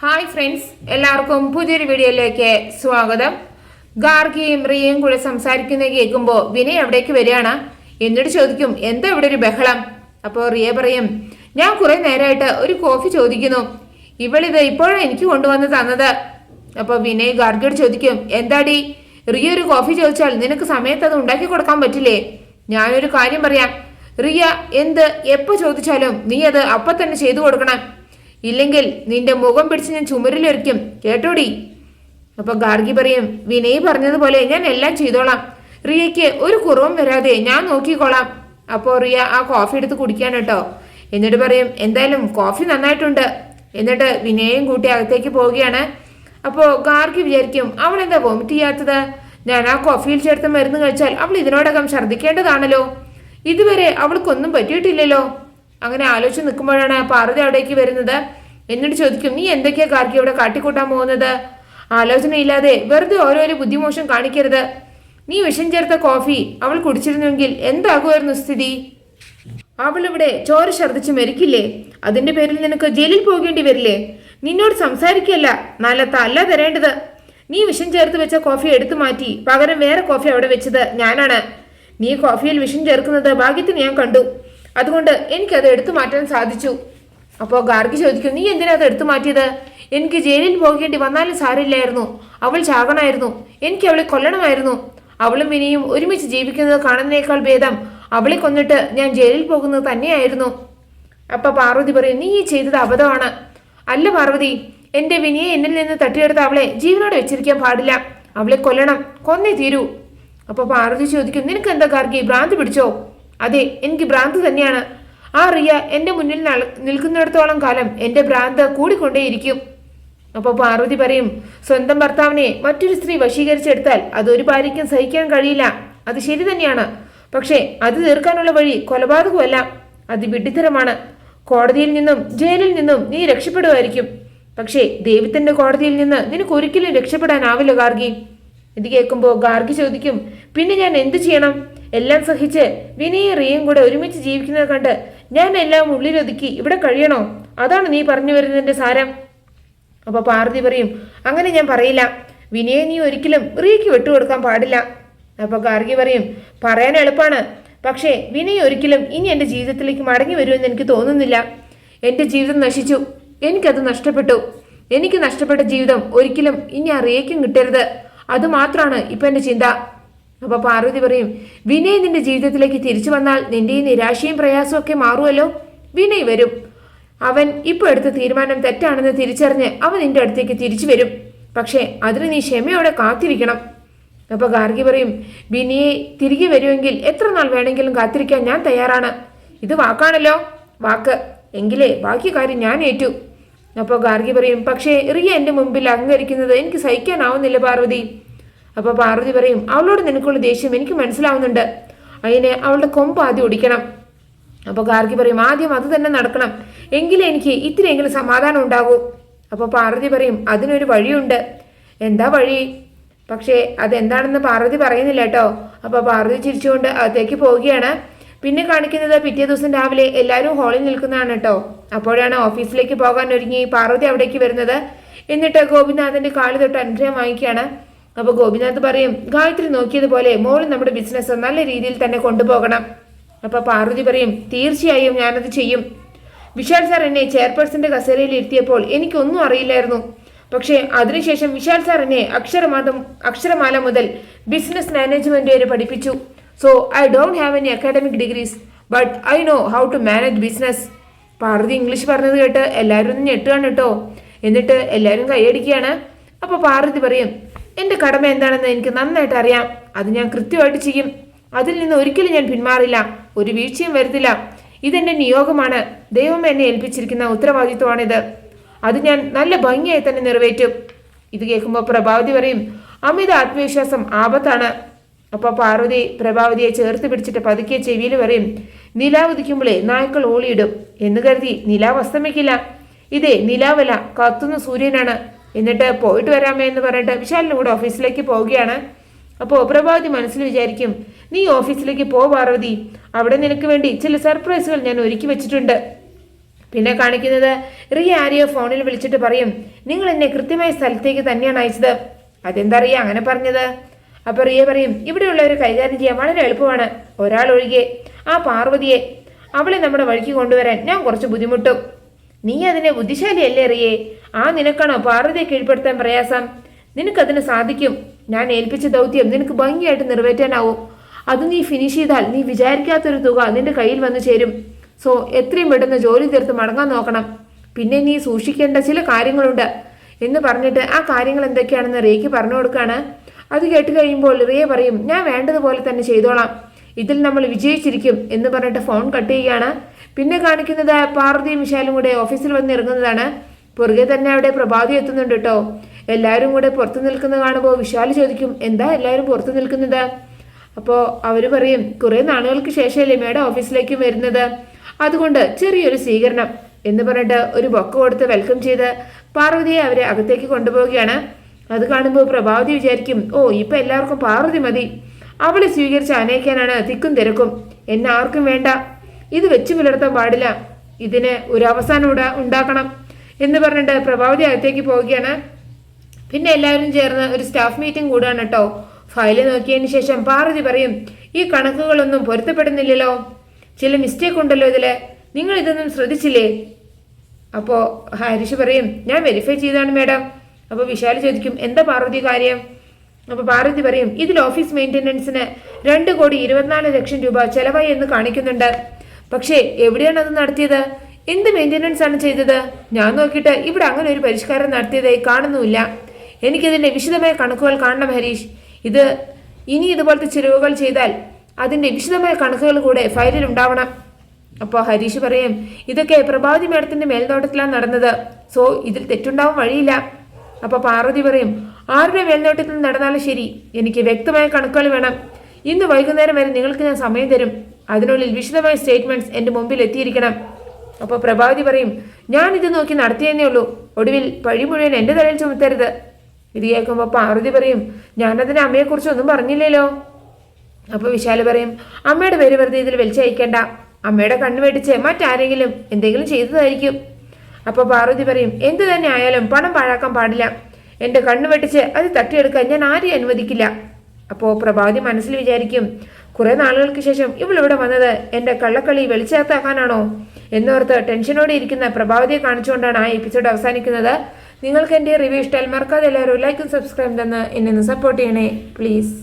Hi friends, എല്ലാവർക്കും പുതിയൊരു വീഡിയോയിലേക്ക് സ്വാഗതം. ഗാർഗിയും റിയയും കൂടെ സംസാരിക്കുന്ന കേൾക്കുമ്പോൾ വിനയ് അവിടേക്ക് വരികയാണ്. എന്നിട്ട് ചോദിക്കും, എന്താ ഇവിടെ ഒരു ബഹളം? അപ്പോൾ റിയ പറയും, ഞാൻ കുറെ നേരമായിട്ട് ഒരു കോഫി ചോദിക്കുന്നു, ഇവളിത് ഇപ്പോഴാണ് എനിക്ക് കൊണ്ടുവന്ന് തന്നത്. അപ്പോൾ വിനയ് ഗാർഗിയോട് ചോദിക്കും, എന്താടി റിയ ഒരു കോഫി ചോദിച്ചാൽ നിനക്ക് സമയത്ത് അത് ഉണ്ടാക്കി കൊടുക്കാൻ പറ്റില്ലേ? ഞാനൊരു കാര്യം പറയാം, റിയ എന്ത് എപ്പോൾ ചോദിച്ചാലും നീ അത് അപ്പം തന്നെ ചെയ്തു കൊടുക്കണം, ഇല്ലെങ്കിൽ നിന്റെ മുഖം പിടിച്ച് ഞാൻ ചുമരിലൊരിക്കും, കേട്ടോടി. അപ്പൊ ഗാർഗി പറയും, വിനയ് പറഞ്ഞതുപോലെ ഞാൻ എല്ലാം ചെയ്തോളാം, റിയയ്ക്ക് ഒരു കുറവും വരാതെ ഞാൻ നോക്കിക്കോളാം. അപ്പോൾ റിയ ആ കോഫി എടുത്ത് കുടിക്കാൻ കേട്ടോ. എന്നിട്ട് പറയും, എന്തായാലും കോഫി നന്നായിട്ടുണ്ട്. എന്നിട്ട് വിനയും കൂട്ടി അകത്തേക്ക് പോവുകയാണ്. അപ്പോൾ ഗാർഗി വിചാരിക്കും, അവൾ എന്താ വോമിറ്റ് ചെയ്യാത്തത്? ഞാൻ ആ കോഫിയിൽ ചേർത്ത് മരുന്ന് കഴിച്ചാൽ അവൾ ഇതിനോടകം ഛർദ്ദിക്കേണ്ടതാണല്ലോ, ഇതുവരെ അവൾക്കൊന്നും പറ്റിയിട്ടില്ലല്ലോ. അങ്ങനെ ആലോചിച്ച് നിൽക്കുമ്പോഴാണ് പാർവതി അവിടേക്ക് വരുന്നത്. എന്നിട്ട് ചോദിക്കും, നീ എന്തൊക്കെയാ ഗാർഗി അവിടെ കാട്ടിക്കൂട്ടാൻ പോകുന്നത്? ആലോചനയില്ലാതെ വെറുതെ ഓരോരോ ബുദ്ധിമോശം കാണിക്കരുത്. നീ വിഷം ചേർത്ത കോഫി അവൾ കുടിച്ചിരുന്നുവെങ്കിൽ എന്താകുമായിരുന്നു സ്ഥിതി? അവൾ ഇവിടെ ചോര ഛർദ്ദിച്ച് മരിക്കില്ലേ? അതിന്റെ പേരിൽ നിനക്ക് ജയിലിൽ പോകേണ്ടി വരില്ലേ? നിന്നോട് സംസാരിക്കല്ല, നല്ല തല്ല തരേണ്ടത്. നീ വിഷം ചേർത്ത് വെച്ച കോഫി എടുത്തു മാറ്റി പകരം വേറെ കോഫി അവിടെ വെച്ചത് ഞാനാണ്. നീ കോഫിയിൽ വിഷം ചേർക്കുന്നത് ഭാഗ്യത്തിന് ഞാൻ കണ്ടു, അതുകൊണ്ട് എനിക്കത് എടുത്തു മാറ്റാൻ സാധിച്ചു. അപ്പോൾ ഗാർഗി ചോദിക്കും, നീ എന്തിനാ അത് എടുത്തു മാറ്റിയത്? എനിക്ക് ജയിലിൽ പോകേണ്ടി വന്നാലും സാരില്ലായിരുന്നു, അവൾ ചാകണമായിരുന്നു, എനിക്ക് അവളെ കൊല്ലണമായിരുന്നു. അവളും വിനയും ഒരുമിച്ച് ജീവിക്കുന്നത് കാണുന്നതിനേക്കാൾ ഭേദം അവളെ കൊന്നിട്ട് ഞാൻ ജയിലിൽ പോകുന്നത് തന്നെയായിരുന്നു. അപ്പൊ പാർവതി പറയും, നീ ഈ ചെയ്തത് അബദ്ധമാണ്. അല്ല പാർവതി, എന്റെ വിനയെ എന്നിൽ നിന്ന് തട്ടിയെടുത്ത അവളെ ജീവനോടെ വെച്ചിരിക്കാൻ പാടില്ല, അവളെ കൊല്ലണം, കൊന്നേ തീരൂ. അപ്പൊ പാർവതി ചോദിക്കും, നിനക്ക് എന്താ ഗാർഗി, ഭ്രാന്ത് പിടിച്ചോ? അതെ, എനിക്ക് ഭ്രാന്ത് തന്നെയാണ്. ആ റിയ എന്റെ മുന്നിൽ നിൽക്കുന്നിടത്തോളം കാലം എന്റെ ഭ്രാന്ത് കൂടിക്കൊണ്ടേയിരിക്കും. അപ്പോൾ പാർവതി പറയും, സ്വന്തം ഭർത്താവിനെ മറ്റൊരു സ്ത്രീ വശീകരിച്ചെടുത്താൽ അതൊരു ഭാര്യയ്ക്കും സഹിക്കാൻ കഴിയില്ല, അത് ശരി തന്നെയാണ്. പക്ഷേ അത് തീർക്കാനുള്ള വഴി കൊലപാതകമല്ല, അത് വിഡ്ഢിത്തരമാണ്. കോടതിയിൽ നിന്നും ജയിലിൽ നിന്നും നീ രക്ഷപ്പെടുമായിരിക്കും, പക്ഷേ ദൈവത്തിന്റെ കോടതിയിൽ നിന്ന് നിനക്ക് ഒരിക്കലും രക്ഷപ്പെടാനാവില്ല ഗാർഗി. ഇത് കേൾക്കുമ്പോൾ ഗാർഗി ചോദിക്കും, പിന്നെ ഞാൻ എന്ത് ചെയ്യണം? എല്ലാം സഹിച്ച് വിനയും റിയയും കൂടെ ഒരുമിച്ച് ജീവിക്കുന്നത് കണ്ട് ഞാൻ എല്ലാം ഉള്ളിലൊതുക്കി ഇവിടെ കഴിയണോ? അതാണ് നീ പറഞ്ഞു വരുന്നതിന്റെ സാരം. അപ്പൊ പാർവതി പറയും, അങ്ങനെ ഞാൻ പറയില്ല. വിനയെ നീ ഒരിക്കലും റിയയ്ക്ക് വിട്ടുകൊടുക്കാൻ പാടില്ല. അപ്പൊ ഗാർഗി പറയും, പറയാൻ എളുപ്പമാണ്, പക്ഷേ വിനയ് ഒരിക്കലും ഇനി എൻ്റെ ജീവിതത്തിലേക്ക് മടങ്ങി വരുമെന്ന് എനിക്ക് തോന്നുന്നില്ല. എൻ്റെ ജീവിതം നശിച്ചു, എനിക്കത് നഷ്ടപ്പെട്ടു. എനിക്ക് നഷ്ടപ്പെട്ട ജീവിതം ഒരിക്കലും ഇനി ആ റിയയ്ക്കും കിട്ടരുത്, അതുമാത്രമാണ് ഇപ്പൊ എൻ്റെ ചിന്ത. അപ്പൊ പാർവതി പറയും, വിനയ് നിന്റെ ജീവിതത്തിലേക്ക് തിരിച്ചു വന്നാൽ നിന്റെ ഈ നിരാശയും പ്രയാസവും ഒക്കെ മാറുമല്ലോ. വിനയ് വരും, അവൻ ഇപ്പൊ എടുത്ത തീരുമാനം തെറ്റാണെന്ന് തിരിച്ചറിഞ്ഞ് അവൻ നിന്റെ അടുത്തേക്ക് തിരിച്ചു വരും, പക്ഷെ അതിന് നീ ക്ഷമയോടെ കാത്തിരിക്കണം. അപ്പൊ ഗാർഗി പറയും, വിനയെ തിരികെ വരുമെങ്കിൽ എത്ര നാൾ വേണമെങ്കിലും കാത്തിരിക്കാൻ ഞാൻ തയ്യാറാണ്. ഇത് വാക്കാണല്ലോ, വാക്ക്, എങ്കിലേ ബാക്കി കാര്യം ഞാൻ ഏറ്റു. അപ്പോൾ ഗാർഗി പറയും, പക്ഷേ റിയ എൻ്റെ മുമ്പിൽ അഹങ്കരിക്കുന്നത് എനിക്ക് സഹിക്കാനാവുന്നില്ല പാർവതി. അപ്പോൾ പാർവതി പറയും, അവളോട് നിനക്കുള്ള ദേഷ്യം എനിക്ക് മനസ്സിലാവുന്നുണ്ട്, അതിനെ അവളുടെ കൊമ്പ് ആദ്യം ഒടിക്കണം. അപ്പോൾ ഗാർഗി പറയും, ആദ്യം അത് തന്നെ നടക്കണം, എങ്കിലേ എനിക്ക് ഇത്തിരിയെങ്കിലും സമാധാനം ഉണ്ടാകൂ. അപ്പോൾ പാർവതി പറയും, അതിനൊരു വഴിയുണ്ട്. എന്താ വഴി? പക്ഷേ അതെന്താണെന്ന് പാർവതി പറയുന്നില്ല കേട്ടോ. അപ്പോൾ പാർവതി ചിരിച്ചുകൊണ്ട് അകത്തേക്ക് പോവുകയാണ്. പിന്നെ കാണിക്കുന്നത് പിറ്റേ ദിവസം രാവിലെ എല്ലാവരും ഹാളിൽ നിൽക്കുന്നതാണ് കേട്ടോ. അപ്പോഴാണ് ഓഫീസിലേക്ക് പോകാൻ ഒരുങ്ങി പാർവതി അവിടേക്ക് വരുന്നത്. എന്നിട്ട് ഗോപിനാഥന്റെ കാല് തൊട്ട് അനുഗ്രഹം വാങ്ങിക്കുകയാണ്. അപ്പോൾ ഗോപിനാഥ് പറയും, ഗായത്രി നോക്കിയതുപോലെ മോള് നമ്മുടെ ബിസിനസ് നല്ല രീതിയിൽ തന്നെ കൊണ്ടുപോകണം. അപ്പോൾ പാർവതി പറയും, തീർച്ചയായും ഞാനത് ചെയ്യും. വിശാൽ സാർ എന്നെ ചെയർപേഴ്സന്റെ കസേരയിൽ ഇരുത്തിയപ്പോൾ എനിക്കൊന്നും അറിയില്ലായിരുന്നു, പക്ഷേ അതിനുശേഷം വിശാൽ സാർ എന്നെ അക്ഷരമാല മുതൽ ബിസിനസ് മാനേജ്മെന്റ് വരെ പഠിപ്പിച്ചു. So I don't have any academic degrees, but I know how to manage business. Parvathi English പറഞ്ഞത് കേട്ട് എല്ലാവരും ഒന്ന് ഞെട്ടുകയാണ് കേട്ടോ. എന്നിട്ട് എല്ലാവരും കൈയടിക്കുകയാണ്. അപ്പോൾ പാർവതി പറയും, എൻ്റെ കടമ എന്താണെന്ന് എനിക്ക് നന്നായിട്ട് അറിയാം, അത് ഞാൻ കൃത്യമായിട്ട് ചെയ്യും. അതിൽ നിന്ന് ഒരിക്കലും ഞാൻ പിന്മാറില്ല, ഒരു വീഴ്ചയും വരുത്തില്ല. ഇതെൻ്റെ നിയോഗമാണ്, ദൈവം എന്നെ ഏൽപ്പിച്ചിരിക്കുന്ന ഉത്തരവാദിത്വമാണിത്, അത് ഞാൻ നല്ല ഭംഗിയായി തന്നെ നിറവേറ്റും. ഇത് കേൾക്കുമ്പോൾ പ്രഭാവതി പറയും, അമിത ആത്മവിശ്വാസം ആപത്താണ്. അപ്പോൾ പാർവതി പ്രഭാവതിയെ ചേർത്ത് പിടിച്ചിട്ട് പതുക്കെ ചെവിയിൽ പറയും, നിലാവുദിക്കുമ്പോഴേ നായ്ക്കൾ ഓളിയിടും എന്ന് കരുതി നിലാവ് അസ്തമിക്കില്ല. ഇതേ നിലാവല്ല, കത്തുന്ന സൂര്യനാണ്. എന്നിട്ട് പോയിട്ട് വരാമേ എന്ന് പറഞ്ഞിട്ട് വിശാലിനും കൂടെ ഓഫീസിലേക്ക് പോവുകയാണ്. അപ്പോൾ പ്രഭാവതി മനസ്സിൽ വിചാരിക്കും, നീ ഓഫീസിലേക്ക് പോ പാർവതി, അവിടെ നിനക്ക് വേണ്ടി ചില സർപ്രൈസുകൾ ഞാൻ ഒരുക്കി വെച്ചിട്ടുണ്ട്. പിന്നെ കാണിക്കുന്നത് റിയ ആരെയോ ഫോണിൽ വിളിച്ചിട്ട് പറയും, നിങ്ങൾ എന്നെ കൃത്യമായ സ്ഥലത്തേക്ക് തന്നെയാണ് അയച്ചത്. അതെന്താ റിയ അങ്ങനെ പറഞ്ഞത്? അപ്പൊ റിയ പറയും, ഇവിടെയുള്ളവരെ കൈകാര്യം ചെയ്യാൻ വളരെ എളുപ്പമാണ്. ഒരാളൊഴികെ ആ പാർവതിയെ, അവളെ നമ്മുടെ വഴിക്ക് കൊണ്ടുവരാൻ ഞാൻ കുറച്ച് ബുദ്ധിമുട്ടും. നീ അതിനെ ബുദ്ധിശാലിയല്ലേ റിയേ? ആ നിനക്കാണോ പാർവതിയെ കീഴ്പ്പെടുത്താൻ പ്രയാസം? നിനക്കതിന് സാധിക്കും. ഞാൻ ഏൽപ്പിച്ച ദൗത്യം നിനക്ക് ഭംഗിയായിട്ട് നിറവേറ്റാനാവും. അത് നീ ഫിനിഷ് ചെയ്താൽ നീ വിചാരിക്കാത്തൊരു തുക നിന്റെ കയ്യിൽ വന്നു ചേരും. സോ എത്രയും പെട്ടെന്ന് ജോലി തീർത്ത് മടങ്ങാൻ നോക്കണം. പിന്നെ നീ സൂക്ഷിക്കേണ്ട ചില കാര്യങ്ങളുണ്ട് എന്ന് പറഞ്ഞിട്ട് ആ കാര്യങ്ങൾ എന്തൊക്കെയാണെന്ന് റിയയ്ക്ക് പറഞ്ഞു കൊടുക്കാണ്. അത് കേട്ട് കഴിയുമ്പോൾ റിയ പറയും, ഞാൻ വേണ്ടതുപോലെ തന്നെ ചെയ്തോളാം, ഇതിൽ നമ്മൾ വിജയിച്ചിരിക്കും എന്ന് പറഞ്ഞിട്ട് ഫോൺ കട്ട് ചെയ്യുകയാണ്. പിന്നെ കാണിക്കുന്നത് പാർവതിയും വിശാലും കൂടെ ഓഫീസിൽ വന്ന് ഇറങ്ങുന്നതാണ്. പുറകെ തന്നെ അവിടെ പ്രഭാതി എത്തുന്നുണ്ട് കേട്ടോ. എല്ലാവരും കൂടെ പുറത്തു നിൽക്കുന്നത് കാണുമ്പോൾ വിശാൽ ചോദിക്കും, എന്താ എല്ലാവരും പുറത്തു നിൽക്കുന്നത്? അപ്പോൾ അവർ പറയും, കുറേ നാളുകൾക്ക് ശേഷമല്ലേ മേഡം ഓഫീസിലേക്കും വരുന്നത്, അതുകൊണ്ട് ചെറിയൊരു സ്വീകരണം എന്ന് പറഞ്ഞിട്ട് ഒരു ബൊക്ക കൊടുത്ത് വെൽക്കം ചെയ്ത് പാർവതിയെ അവരെ അകത്തേക്ക് കൊണ്ടുപോവുകയാണ്. അത് കാണുമ്പോൾ പ്രഭാവതി വിചാരിക്കും, ഓ ഇപ്പം എല്ലാവർക്കും പാർവതി മതി, അവളെ സ്വീകരിച്ച് അനയിക്കാനാണ് തിക്കും തിരക്കും. എന്നെ ആർക്കും വേണ്ട, ഇത് വെച്ച് പുലർത്താൻ പാടില്ല, ഇതിന് ഒരു അവസാനം ഉണ്ടാക്കണം എന്ന് പറഞ്ഞിട്ട് പ്രഭാവതി അകത്തേക്ക് പോവുകയാണ്. പിന്നെ എല്ലാവരും ചേർന്ന് ഒരു സ്റ്റാഫ് മീറ്റിംഗ് കൂടുകയാണ് കേട്ടോ. ഫയല് നോക്കിയതിന് ശേഷം പാർവതി പറയും, ഈ കണക്കുകളൊന്നും പൊരുത്തപ്പെടുന്നില്ലല്ലോ, ചില മിസ്റ്റേക്ക് ഉണ്ടല്ലോ ഇതില്, നിങ്ങൾ ഇതൊന്നും ശ്രദ്ധിച്ചില്ലേ? അപ്പോൾ ഹരീഷ് പറയും, ഞാൻ വെരിഫൈ ചെയ്താണ് മേഡം. അപ്പോൾ വിശാൽ ചോദിക്കും, എന്താ പാർവതി കാര്യം? അപ്പോൾ പാർവതി പറയും, ഇതിൽ ഓഫീസ് മെയിൻ്റെനൻസിന് 2,24,00,000 രൂപ ചെലവായി എന്ന് കാണിക്കുന്നുണ്ട്. പക്ഷേ എവിടെയാണ് അത് നടത്തിയത്? എന്ത് മെയിൻ്റെനൻസ് ആണ് ചെയ്തത്? ഞാൻ നോക്കിയിട്ട് ഇവിടെ അങ്ങനെ ഒരു പരിഷ്കാരം നടത്തിയതായി കാണുന്നുമില്ല. എനിക്കിതിൻ്റെ വിശദമായ കണക്കുകൾ കാണണം ഹരീഷ്. ഇനി ഇതുപോലത്തെ ചിലവുകൾ ചെയ്താൽ അതിൻ്റെ വിശദമായ കണക്കുകൾ കൂടെ ഫയലിൽ ഉണ്ടാവണം. അപ്പോൾ ഹരീഷ് പറയും, ഇതൊക്കെ പ്രഭാവതി മേഡത്തിൻ്റെ മേൽനോട്ടത്തിലാണ് നടന്നത്, സോ ഇതിൽ തെറ്റുണ്ടാവാൻ വഴിയില്ല. അപ്പോൾ പാർവതി പറയും, ആരുടെ മേൽനോട്ടത്തിൽ നടന്നാലും ശരി, എനിക്ക് വ്യക്തമായ കണക്കുകൾ വേണം. ഇന്ന് വൈകുന്നേരം വരെ നിങ്ങൾക്ക് ഞാൻ സമയം തരും, അതിനുള്ളിൽ വിശദമായ സ്റ്റേറ്റ്മെന്റ്സ് എൻ്റെ മുമ്പിൽ എത്തിയിരിക്കണം. അപ്പോൾ പ്രഭാവതി പറയും, ഞാൻ ഇത് നോക്കി നടത്തിയെന്നേ ഉള്ളൂ, ഒടുവിൽ പഴി മുഴുവൻ എൻ്റെ തലയിൽ ചുമത്തരുത്. ഇത് കേൾക്കുമ്പോൾ പാർവതി പറയും, ഞാനതിന് അമ്മയെക്കുറിച്ചൊന്നും പറഞ്ഞില്ലല്ലോ. അപ്പോൾ വിശാൽ പറയും, അമ്മയുടെ പേര് വെറുതെ ഇതിൽ വലിച്ചയക്കേണ്ട, അമ്മയുടെ കണ്ണ് വെട്ടിച്ച് മറ്റാരെങ്കിലും എന്തെങ്കിലും ചെയ്തതായിരിക്കും. അപ്പോൾ പാർവതി പറയും, എന്തു തന്നെ ആയാലും പണം പാഴാക്കാൻ പാടില്ല, എൻ്റെ കണ്ണ് വെട്ടിച്ച് അത് തട്ടിയെടുക്കാൻ ഞാൻ ആരെയും അനുവദിക്കില്ല. അപ്പോൾ പ്രഭാവതി മനസ്സിൽ വിചാരിക്കും, കുറെ നാളുകൾക്ക് ശേഷം ഇവളിവിടെ വന്നത് എൻ്റെ കള്ളക്കളി വെളിച്ചത്താക്കാനാണോ എന്നോർത്ത് ടെൻഷനോടെ ഇരിക്കുന്ന പ്രഭാവതിയെ കാണിച്ചുകൊണ്ടാണ് ആ എപ്പിസോഡ് അവസാനിക്കുന്നത്. നിങ്ങൾക്ക് എൻ്റെ റിവ്യൂ ഇഷ്ടമായാൽ മറക്കാതെ എല്ലാവരും ലൈക്കും സബ്സ്ക്രൈബ് തന്ന് എന്നെ ഒന്ന് സപ്പോർട്ട് ചെയ്യണേ പ്ലീസ്.